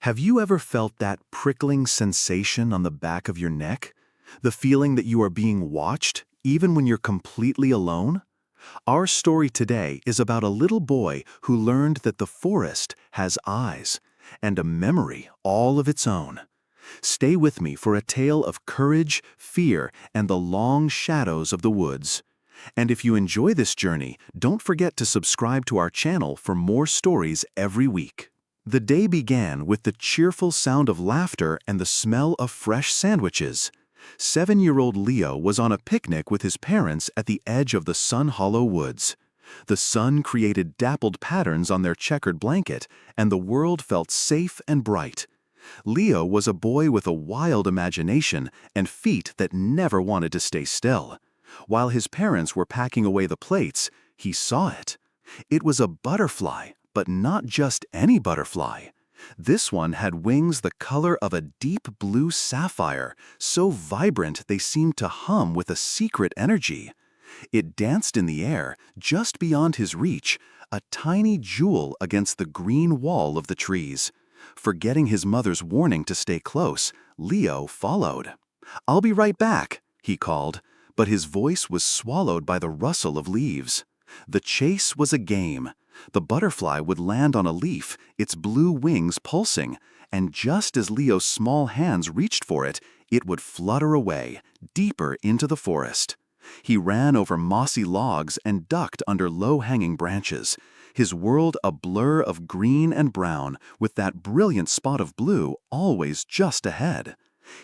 Have you ever felt that prickling sensation on the back of your neck? The feeling that you are being watched, even when you're completely alone? Our story today is about a little boy who learned that the forest has eyes and a memory all of its own. Stay with me for a tale of courage, fear, and the long shadows of the woods. And if you enjoy this journey, don't forget to subscribe to our channel for more stories every week. The day began with the cheerful sound of laughter and the smell of fresh sandwiches. 7-year-old Leo was on a picnic with his parents at the edge of the Sun Hollow woods. The sun created dappled patterns on their checkered blanket, and the world felt safe and bright. Leo was a boy with a wild imagination and feet that never wanted to stay still. While his parents were packing away the plates, he saw it. It was a butterfly, but not just any butterfly. This one had wings the color of a deep blue sapphire, so vibrant they seemed to hum with a secret energy. It danced in the air, just beyond his reach, a tiny jewel against the green wall of the trees. Forgetting his mother's warning to stay close, Leo followed. "I'll be right back," he called, but his voice was swallowed by the rustle of leaves. The chase was a game. The butterfly would land on a leaf, its blue wings pulsing, and just as Leo's small hands reached for it, it would flutter away, deeper into the forest. He ran over mossy logs and ducked under low-hanging branches, his world a blur of green and brown, with that brilliant spot of blue always just ahead.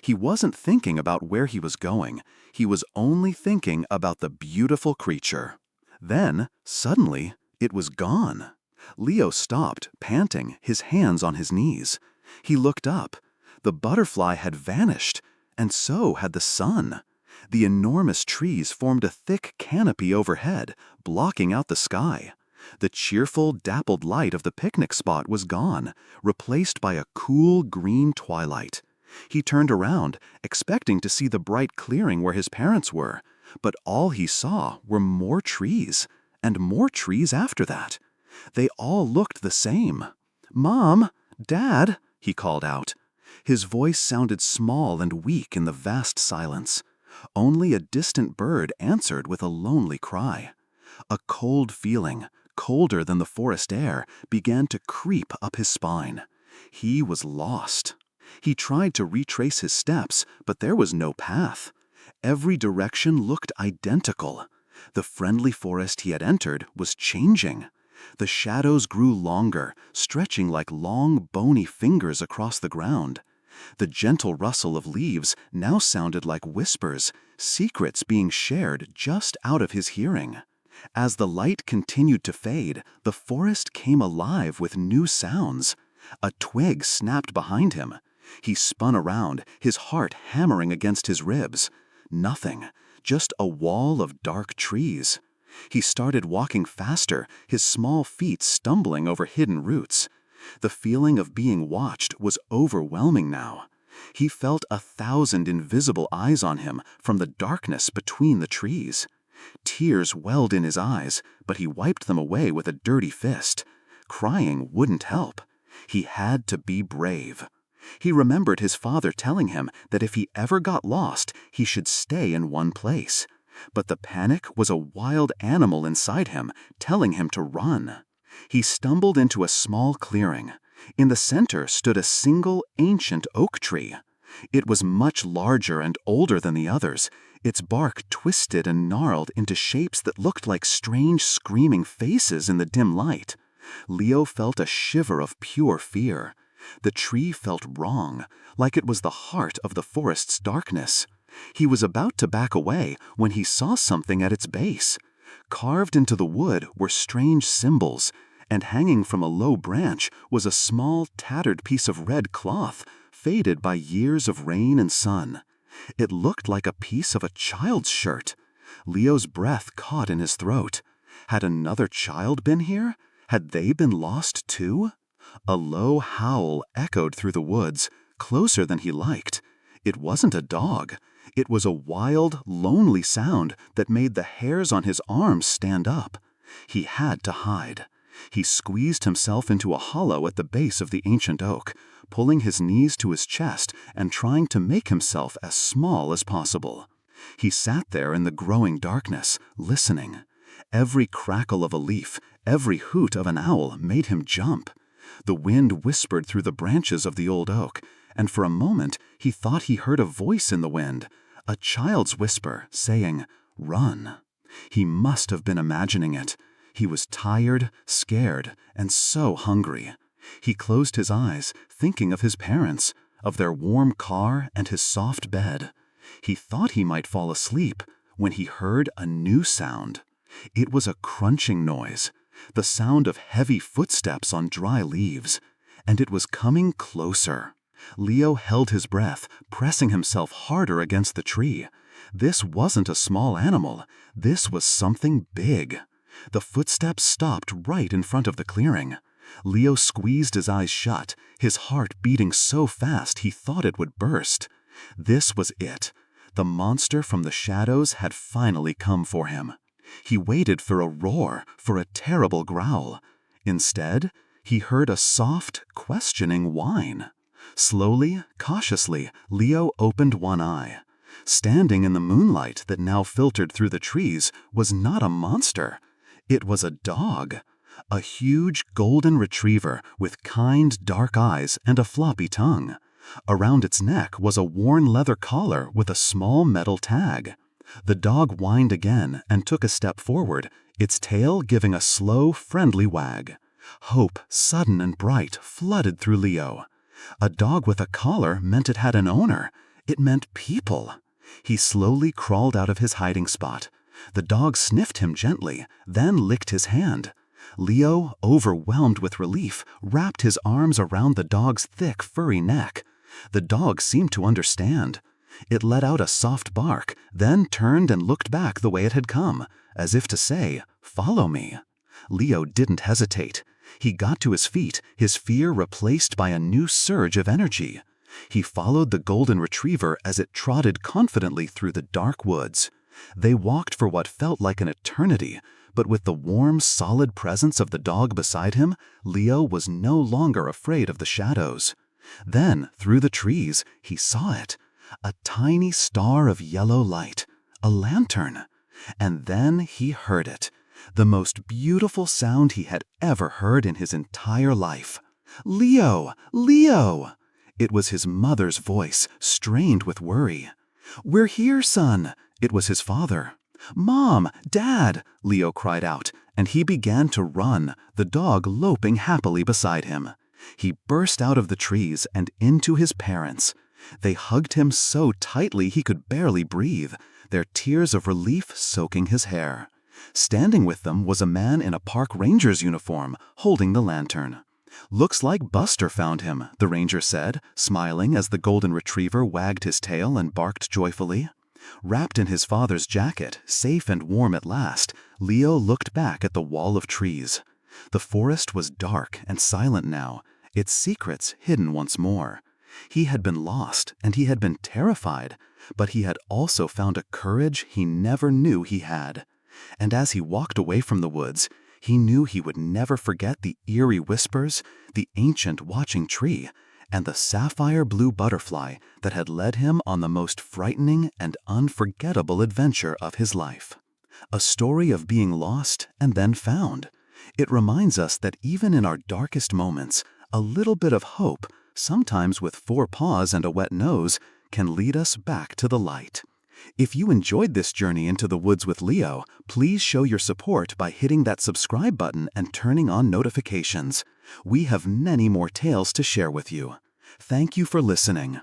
He wasn't thinking about where he was going. He was only thinking about the beautiful creature. Then, suddenly, it was gone. Leo stopped, panting, his hands on his knees. He looked up. The butterfly had vanished, and so had the sun. The enormous trees formed a thick canopy overhead, blocking out the sky. The cheerful, dappled light of the picnic spot was gone, replaced by a cool green twilight. He turned around, expecting to see the bright clearing where his parents were, but all he saw were more trees, and more trees after that. They all looked the same. "Mom! Dad!" he called out. His voice sounded small and weak in the vast silence. Only a distant bird answered with a lonely cry. A cold feeling, colder than the forest air, began to creep up his spine. He was lost. He tried to retrace his steps, but there was no path. Every direction looked identical. The friendly forest he had entered was changing. The shadows grew longer, stretching like long, bony fingers across the ground. The gentle rustle of leaves now sounded like whispers, secrets being shared just out of his hearing. As the light continued to fade, the forest came alive with new sounds. A twig snapped behind him. He spun around, his heart hammering against his ribs. Nothing, just a wall of dark trees. He started walking faster, his small feet stumbling over hidden roots. The feeling of being watched was overwhelming now. He felt 1,000 invisible eyes on him from the darkness between the trees. Tears welled in his eyes, but he wiped them away with a dirty fist. Crying wouldn't help. He had to be brave. He remembered his father telling him that if he ever got lost, he should stay in one place. But the panic was a wild animal inside him, telling him to run. He stumbled into a small clearing. In the center stood a single ancient oak tree. It was much larger and older than the others, its bark twisted and gnarled into shapes that looked like strange screaming faces in the dim light. Leo felt a shiver of pure fear. The tree felt wrong, like it was the heart of the forest's darkness. He was about to back away when he saw something at its base. Carved into the wood were strange symbols, and hanging from a low branch was a small, tattered piece of red cloth, faded by years of rain and sun. It looked like a piece of a child's shirt. Leo's breath caught in his throat. Had another child been here? Had they been lost too? A low howl echoed through the woods, closer than he liked. It wasn't a dog. It was a wild, lonely sound that made the hairs on his arms stand up. He had to hide. He squeezed himself into a hollow at the base of the ancient oak, pulling his knees to his chest and trying to make himself as small as possible. He sat there in the growing darkness, listening. Every crackle of a leaf, every hoot of an owl made him jump. The wind whispered through the branches of the old oak, and for a moment he thought he heard a voice in the wind, a child's whisper saying, "Run." He must have been imagining it. He was tired, scared, and so hungry. He closed his eyes, thinking of his parents, of their warm car and his soft bed. He thought he might fall asleep when he heard a new sound. It was a crunching noise, the sound of heavy footsteps on dry leaves, and it was coming closer. Leo held his breath, pressing himself harder against the tree. This wasn't a small animal. This was something big. The footsteps stopped right in front of the clearing. Leo squeezed his eyes shut, his heart beating so fast he thought it would burst. This was it. The monster from the shadows had finally come for him. He waited for a roar, for a terrible growl. Instead, he heard a soft, questioning whine. Slowly, cautiously, Leo opened one eye. Standing in the moonlight that now filtered through the trees was not a monster. It was a dog. A huge golden retriever with kind, dark eyes and a floppy tongue. Around its neck was a worn leather collar with a small metal tag. The dog whined again and took a step forward, its tail giving a slow, friendly wag. Hope, sudden and bright, flooded through Leo. A dog with a collar meant it had an owner. It meant people. He slowly crawled out of his hiding spot. The dog sniffed him gently, then licked his hand. Leo, overwhelmed with relief, wrapped his arms around the dog's thick, furry neck. The dog seemed to understand. It let out a soft bark, then turned and looked back the way it had come, as if to say, "Follow me." Leo didn't hesitate. He got to his feet, his fear replaced by a new surge of energy. He followed the golden retriever as it trotted confidently through the dark woods. They walked for what felt like an eternity, but with the warm, solid presence of the dog beside him, Leo was no longer afraid of the shadows. Then, through the trees, he saw it. A tiny star of yellow light, a lantern. And then he heard it, the most beautiful sound he had ever heard in his entire life. "Leo! Leo!" It was his mother's voice, strained with worry. "We're here, son." It was his father. "Mom! Dad!" Leo cried out, and he began to run, the dog loping happily beside him. He burst out of the trees and into his parents. They hugged him so tightly he could barely breathe, their tears of relief soaking his hair. Standing with them was a man in a park ranger's uniform, holding the lantern. "Looks like Buster found him," the ranger said, smiling as the golden retriever wagged his tail and barked joyfully. Wrapped in his father's jacket, safe and warm at last, Leo looked back at the wall of trees. The forest was dark and silent now, its secrets hidden once more. He had been lost and he had been terrified, but he had also found a courage he never knew he had. And as he walked away from the woods, he knew he would never forget the eerie whispers, the ancient watching tree, and the sapphire blue butterfly that had led him on the most frightening and unforgettable adventure of his life. A story of being lost and then found. It reminds us that even in our darkest moments, a little bit of hope, sometimes with 4 paws and a wet nose, can lead us back to the light. If you enjoyed this journey into the woods with Leo, please show your support by hitting that subscribe button and turning on notifications. We have many more tales to share with you. Thank you for listening.